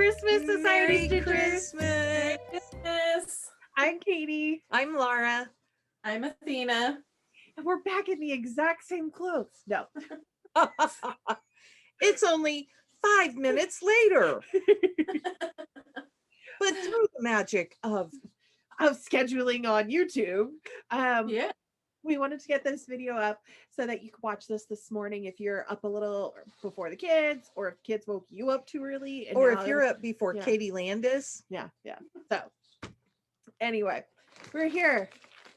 Christmas, Society Merry Stitchers. Christmas. Christmas. I'm Katie, I'm Laura. I'm Athena. and we're back in the exact same clothes. No, It's only 5 minutes later. But through the magic of of scheduling on YouTube. Yeah. We wanted to get this video up so that you could watch this morning if you're up a little before the kids, or if kids woke you up too early. And or now if you're up before yeah. Katie Landis. yeah. So, anyway, we're here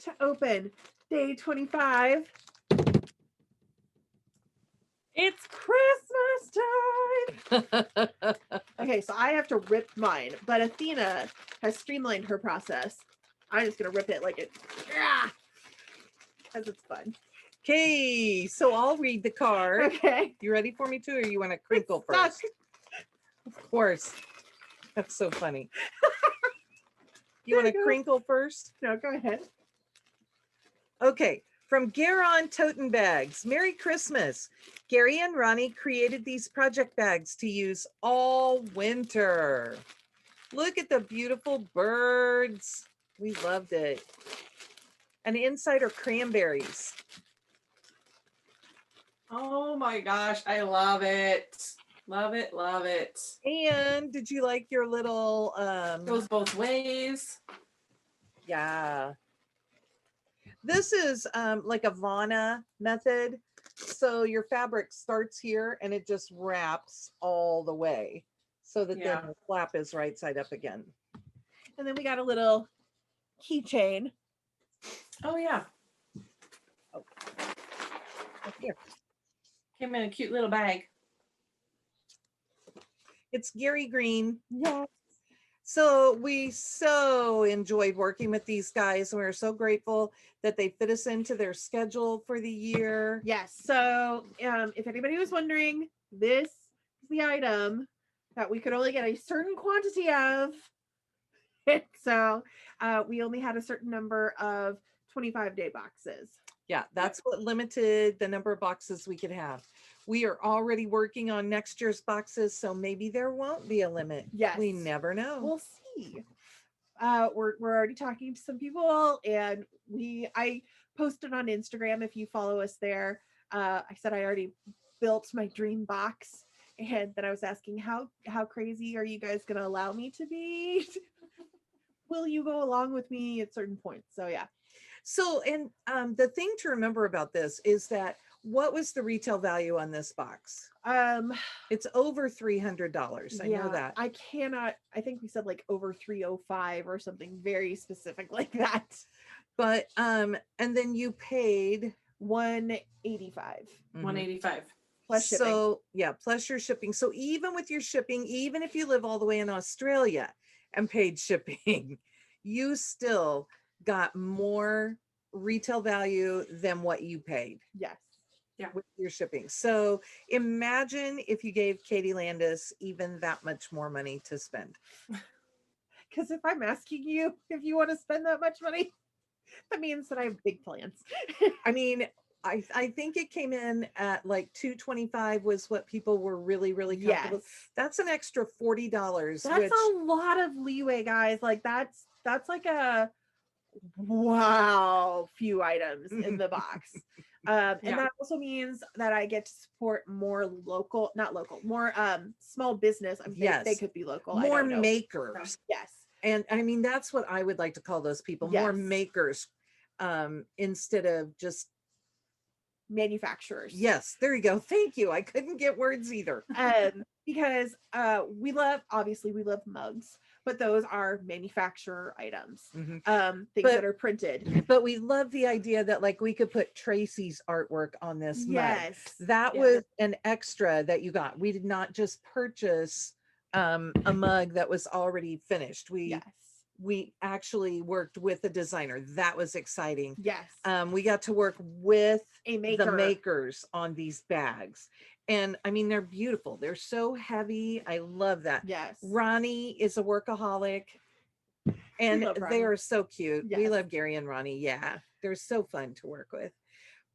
to open day 25. It's Christmas time. Okay, so I have to rip mine, but Athena has streamlined her process. I'm just gonna rip it like it, because it's fun. Okay, so I'll read the card. Okay. You ready for me to, or you want to crinkle It's stuck. first? Of course. That's so funny. You want to crinkle first? No, go ahead. Okay, from GaRon Tottenbags. Merry Christmas. Gary and Ronnie created these project bags to use all winter. Look at the beautiful birds. We loved it. And inside are cranberries. Oh my gosh, I love it. Love it, love it. And did you like your little Goes both ways. yeah. This is like a Vana method. So your fabric starts here and it just wraps all the way so that Yeah. then the flap is right side up again. And then we got a little keychain. Oh yeah. Here. Came in a cute little bag. It's Gary Green. Yeah. So we so enjoyed working with these guys, and we're so grateful that they fit us into their schedule for the year. Yes. So, if anybody was wondering, this is the item that we could only get a certain quantity of. So, we only had a certain number of 25-day boxes. Yeah, that's what limited the number of boxes we could have. We are already working on next year's boxes, so maybe there won't be a limit. Yes. We never know. We'll see. We're already talking to some people, and I posted on Instagram. If you follow us there, I said I already built my dream box, and then I was asking how crazy are you guys going to allow me to be? Will you go along with me at certain points? So yeah. So, and the thing to remember about this is that what was the retail value on this box? It's over $300. I know that. I think we said like over 305 or something very specific like that. But and then you paid 185 $185. plus shipping. So yeah, plus your shipping. So even with your shipping, even if you live all the way in Australia and paid shipping, you still got more retail value than what you paid. Yes. Yeah. With your shipping. So imagine if you gave Katie Landis even that much more money to spend. Because if I'm asking you if you want to spend that much money, that means that I have big plans. I mean, I think it came in at like $225 was what people were really comfortable. Yes. That's an extra $40. That's which, a lot of leeway, guys. Like that's like a wow few items in the box. And that also means that I get to support more local, not local, more small business. Yes. They could be local. more I don't know. makers. Yes. And I mean, that's what I would like to call those people, more Yes. makers, instead of just Manufacturers. yes, there you go. Thank you. I couldn't get words either. Because we love mugs, but those are manufacturer items. Mhm. Things that are printed. But we love the idea that like we could put Tracy's artwork on this mug. Yes. That Yeah. was an extra that you got. We did not just purchase a mug that was already finished. Yes. We actually worked with a designer. That was exciting. Yes. We got to work with A maker. the makers on these bags. And I mean, they're beautiful. They're so heavy. I love that. Yes. Ronnie is a workaholic and love they Ronnie. are so cute. We Yes. love Gary and Ronnie. Yeah. They're so fun to work with.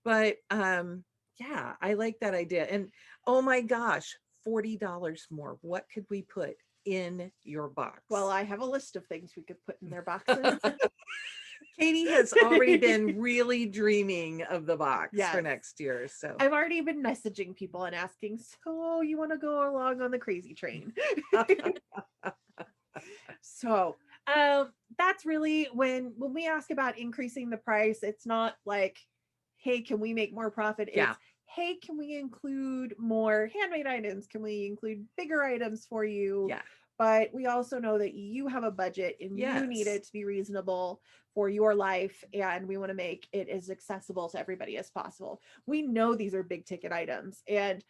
But yeah, I like that idea. And oh my gosh, $40 more. What could we put in your box? Well, I have a list of things we could put in their boxes. Katie has already been really dreaming of the box for Yes. next year. So I've already been messaging people and asking, so you want to go along on the crazy train? So that's really when we ask about increasing the price, it's not like, hey, can we make more profit? It's, Yeah. hey, can we include more handmade items? Can we include bigger items for you? yeah. But we also know that you have a budget and you need Yes. it to be reasonable for your life, and we want to make it as accessible to everybody as possible. We know these are big ticket items, and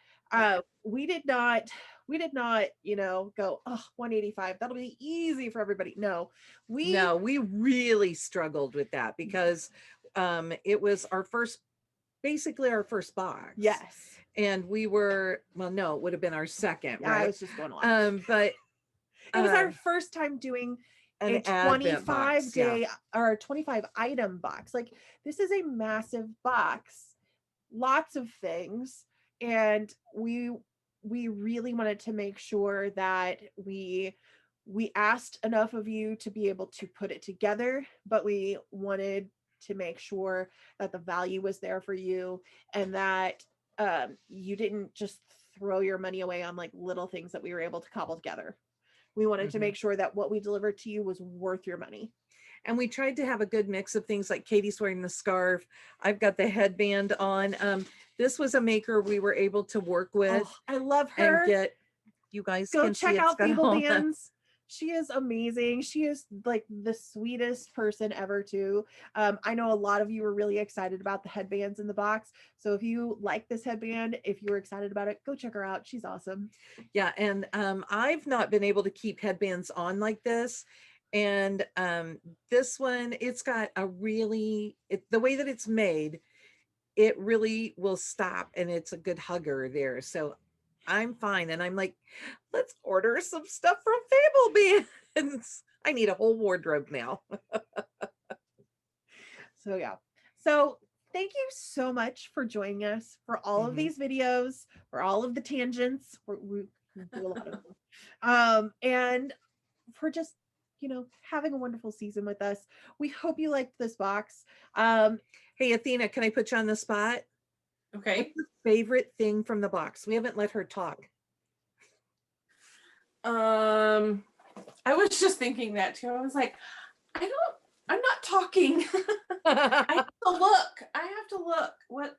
we did not go, oh, 185, that'll be easy for everybody. No, we really struggled with that because it was basically our first box. Yes. And we were, well, no, it would have been our second, Yeah, right? I was just going along. But it was our first time doing an a Advent 25 box, day or 25 item box. Like, this is a massive box, lots of things, and we really wanted to make sure that we asked enough of you to be able to put it together, but we wanted to make sure that the value was there for you, and that you didn't just throw your money away on like little things that we were able to cobble together. We wanted to make sure that what we delivered to you was worth your money. And we tried to have a good mix of things, like Katie's wearing the scarf. I've got the headband on. This was a maker we were able to work with. Oh, I love her. And get, you guys go can check see out FableBands. She is amazing. She is like the sweetest person ever too. I know a lot of you were really excited about the headbands in the box. So if you like this headband, if you were excited about it, go check her out. She's awesome. Yeah. And I've not been able to keep headbands on like this. And this one, it's got a really, the way that it's made, it really will stop, and it's a good hugger there. So I'm fine. And I'm like, let's order some stuff from FableBands. I need a whole wardrobe now. So yeah. So thank you so much for joining us for all of these videos, for all of the tangents. We do a lot of them. And for just, having a wonderful season with us. We hope you liked this box. Hey, Athena, can I put you on the spot? Okay. What's your favorite thing from the box? We haven't let her talk. I was just thinking that too. I was like, I'm not talking. I have to look. What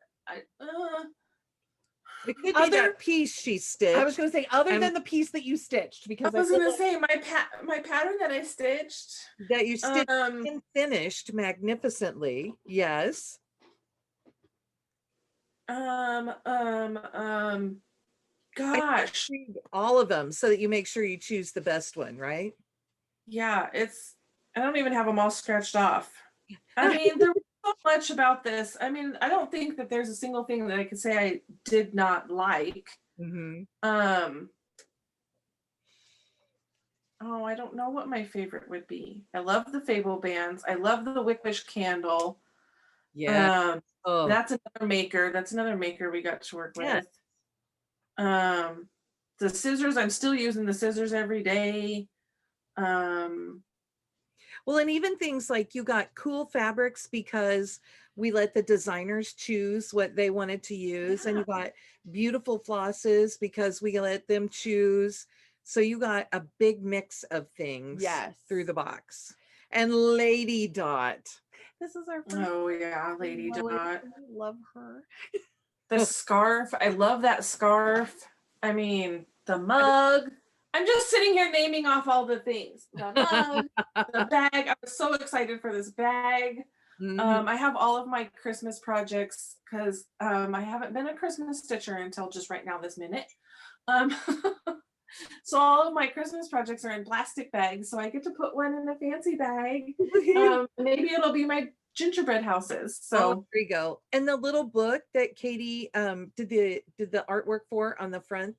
It could be that piece she stitched. I was going to say, other than the piece that you stitched, because I was going to say my pattern that I stitched. That you stitched and finished magnificently. Yes. Gosh. All of them, so that you make sure you choose the best one, right? Yeah, I don't even have them all scratched off. I mean, there was so much about this. I mean, I don't think that there's a single thing that I could say I did not like. Oh, I don't know what my favorite would be. I love the FableBands. I love the Wickwish candle. Yeah. That's another maker we got to work with. The scissors, I'm still using the scissors every day. Well, and even things like you got cool fabrics because we let the designers choose what they wanted to use. And you got beautiful flosses because we let them choose. So you got a big mix of things through the box. And Lady Dot. This is our first. Oh yeah, Lady Dot. I love her. The scarf. I love that scarf. I mean, the mug. I'm just sitting here naming off all the things. The mug, the bag. I was so excited for this bag. I have all of my Christmas projects because I haven't been a Christmas stitcher until just right now this minute. So all of my Christmas projects are in plastic bags, so I get to put one in a fancy bag. Maybe it'll be my gingerbread houses. So there you go. And the little book that Katie did the artwork for on the front.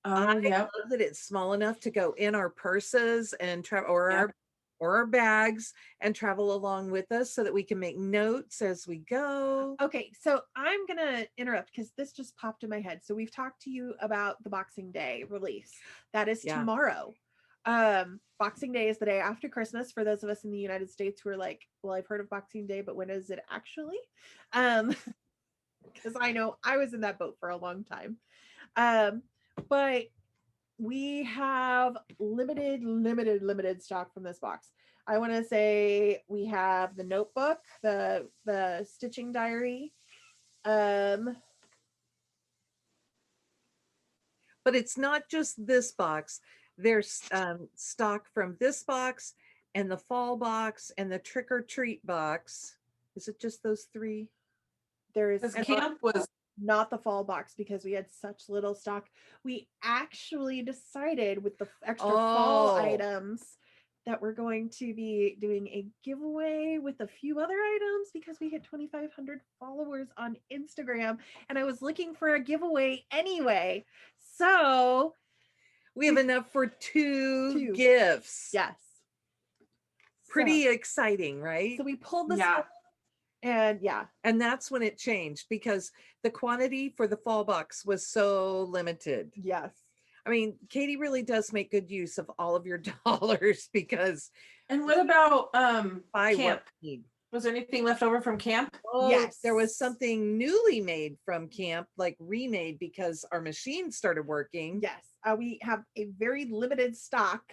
I love that it's small enough to go in our purses and travel, or our bags, and travel along with us so that we can make notes as we go. Okay, so I'm gonna interrupt because this just popped in my head. So we've talked to you about the Boxing Day release. That is tomorrow. Boxing Day is the day after Christmas for those of us in the United States who are like, well, I've heard of Boxing Day, but when is it actually? Um, because I know I was in that boat for a long time. But we have limited stock from this box. I want to say we have the notebook, the stitching diary. But it's not just this box. There's stock from this box and the fall box and the trick or treat box. Is it just those three? There is Because not, camp was not the fall box because we had such little stock. We actually decided with the extra fall Oh. items that we're going to be doing a giveaway with a few other items because we hit 2,500 followers on Instagram and I was looking for a giveaway anyway. So We have enough for two Two. gifts. yes. Pretty So, exciting, right? so we pulled this yeah. up and yeah. And that's when it changed because the quantity for the fall box was so limited. Yes. I mean, Katie really does make good use of all of your dollars because And what about buy camp? what you need. Was there anything left over from camp? Oh, Yes. there was something newly made from camp, like remade because our machine started working. Yes. We have a very limited stock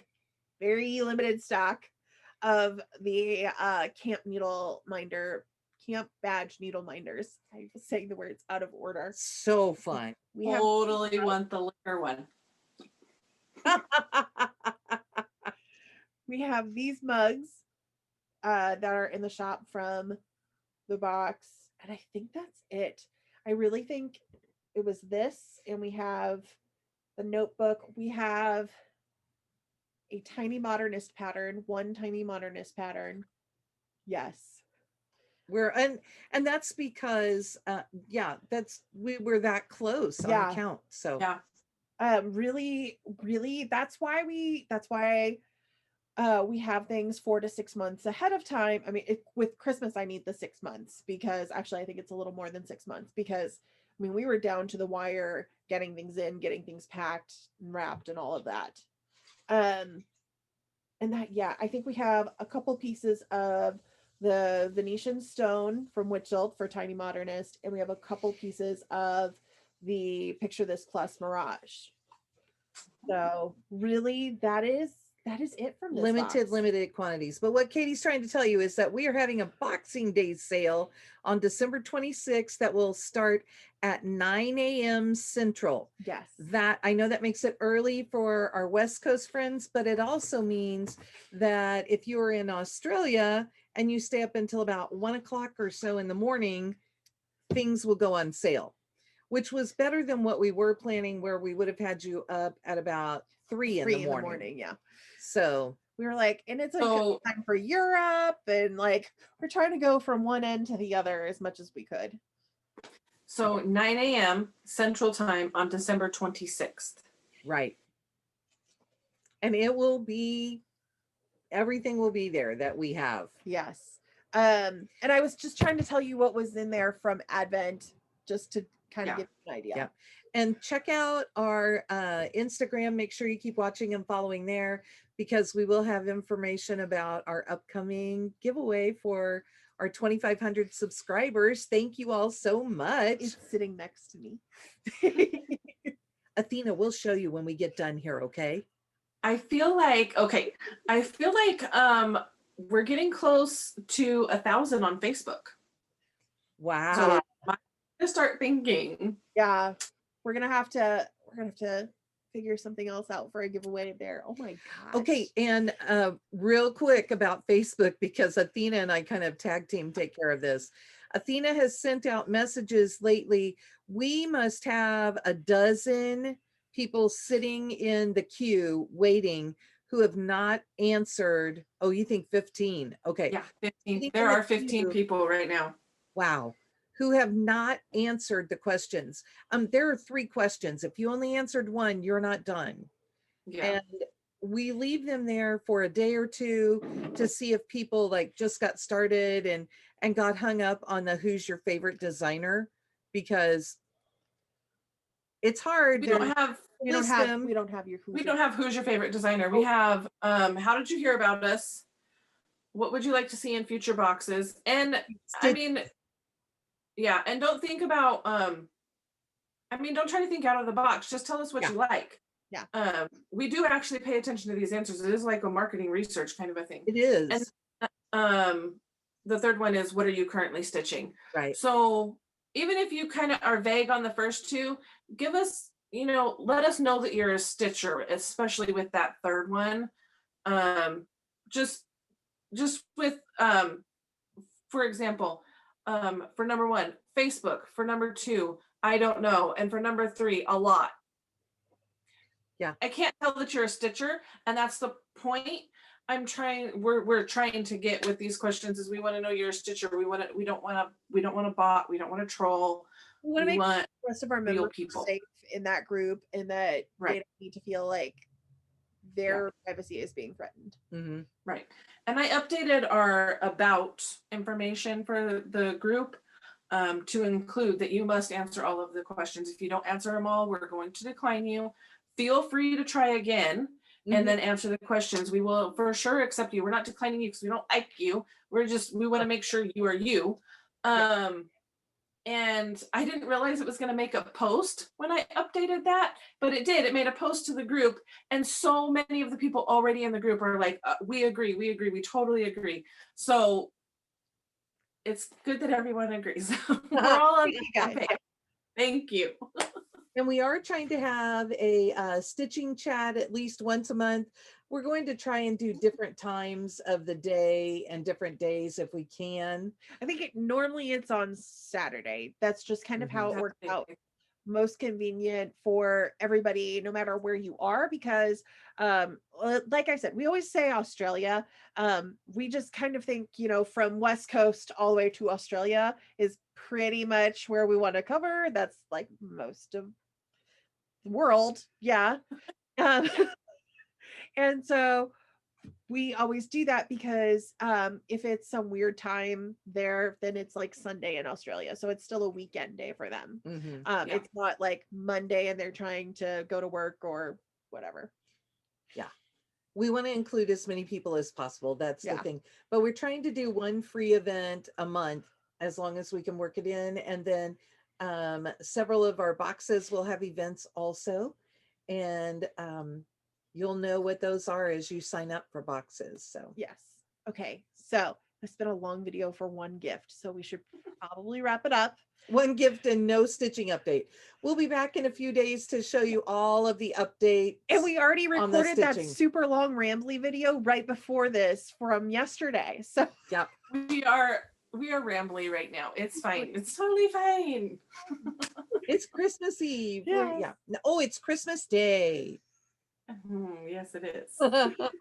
of the camp badge needle minders. I was saying the words out of order. So fun. We have Totally want the liquor one. we have these mugs that are in the shop from the box, and I think that's it. I really think it was this, and we have the notebook. We have a tiny modernist pattern, one tiny modernist pattern. Yes. We're and that's because yeah, that's we were that close on Yeah. the count. So Yeah. Really that's why we have things 4 to 6 months ahead of time. I mean, with Christmas I need the 6 months because actually I think it's a little more than 6 months because I mean we were down to the wire getting things in, getting things packed and wrapped and all of that. And that, yeah, I think we have a couple pieces of the Venetian stone from Witchelt for Tiny Modernist, and we have a couple pieces of the Picture This Plus Mirage. So really, that is it from this limited box. limited quantities. But what Katie's trying to tell you is that we are having a Boxing Day sale on December 26th that will start at 9 a.m. Central. Yes. That I know that makes it early for our West Coast friends, but it also means that if you are in Australia and you stay up until about 1 o'clock or so in the morning, things will go on sale, which was better than what we were planning, where we would have had you up at about 3 in the morning. Yeah. So we were like, and it's a good time for Europe, and like we're trying to go from one end to the other as much as we could. So 9 a.m. Central Time on December 26th. right. And it will be, everything will be there that we have. Yes. And I was just trying to tell you what was in there from Advent, just to kind of give you an idea. Yeah. And check out our Instagram. Make sure you keep watching and following there because we will have information about our upcoming giveaway for our 2,500 subscribers. Thank you all so much. It's sitting next to me. Athena, we'll show you when we get done here, okay? I feel like we're getting close to 1,000 on Facebook. Wow. So I'm gonna start thinking. Yeah, we're gonna have to figure something else out for a giveaway there. Oh my gosh. Okay, and real quick about Facebook, because Athena and I kind of tag team take care of this. Athena has sent out messages lately. We must have a dozen people sitting in the queue waiting who have not answered. Oh, you think 15? Okay. Yeah, 15. Think There in the are 15 queue. people right now. Wow. Who have not answered the questions. There are 3 questions. If you only answered one, you're not done. Yeah. And we leave them there for a day or two to see if people like just got started and got hung up on the who's your favorite designer, because It's hard. We There's don't have We don't have system. your we don't have who's your favorite designer. We have how did you hear about us? What would you like to see in future boxes? And I Stitch- mean, yeah, and don't think about I mean, don't try to think out of the box. Just tell us what Yeah. you like. Yeah. We do actually pay attention to these answers. It is like a marketing research kind of a thing. It is. The third one is what are you currently stitching? Right. So even if you kind of are vague on the first two, give us, let us know that you're a stitcher, especially with that third one. Just with for example, for number one, Facebook, for number two, I don't know, and for number three, a lot. Yeah. I can't tell that you're a stitcher, and that's the point. We're trying to get with these questions is we want to know you're a stitcher. We don't want to bot, we don't want to troll. We want to make want the rest of our real members people. safe in that group, and that Right. they don't need to feel like their privacy is being threatened. Mm-hmm. Right. And I updated our about information for the group to include that you must answer all of the questions. If you don't answer them all, we're going to decline you. Feel free to try again and then answer the questions. We will for sure accept you. We're not declining you because we don't like you. We want to make sure you are you. And I didn't realize it was going to make a post when I updated that, but it did. It made a post to the group, and so many of the people already in the group are like, we agree, we totally agree. So it's good that everyone agrees. We're all on the same page. Thank you. And we are trying to have a stitching chat at least once a month. We're going to try and do different times of the day and different days if we can. I think normally it's on Saturday. That's just kind of how it works out. Most convenient for everybody, no matter where you are, because like I said, we always say Australia. We just kind of think, from West Coast all the way to Australia is pretty much where we want to cover. That's like most of the world. Yeah. And so we always do that because if it's some weird time there, then it's like Sunday in Australia. So it's still a weekend day for them. It's not like Monday and they're trying to go to work or whatever. Yeah. We want to include as many people as possible. That's the thing. But we're trying to do one free event a month as long as we can work it in. And then several of our boxes will have events also. And you'll know what those are as you sign up for boxes. So yes. Okay. So it's been a long video for one gift. So we should probably wrap it up. One gift and no stitching update. We'll be back in a few days to show you all of the updates. And we already recorded that super long rambly video right before this from yesterday. So yep. We are rambly right now. It's fine. It's totally fine. It's Christmas Eve. Yeah. Oh, it's Christmas Day. Yes, it is.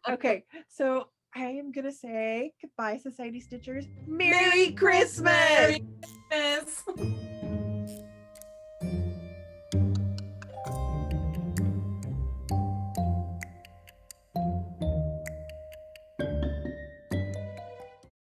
Okay, so I am gonna say goodbye, Society Stitchers. Merry Christmas! Merry Christmas!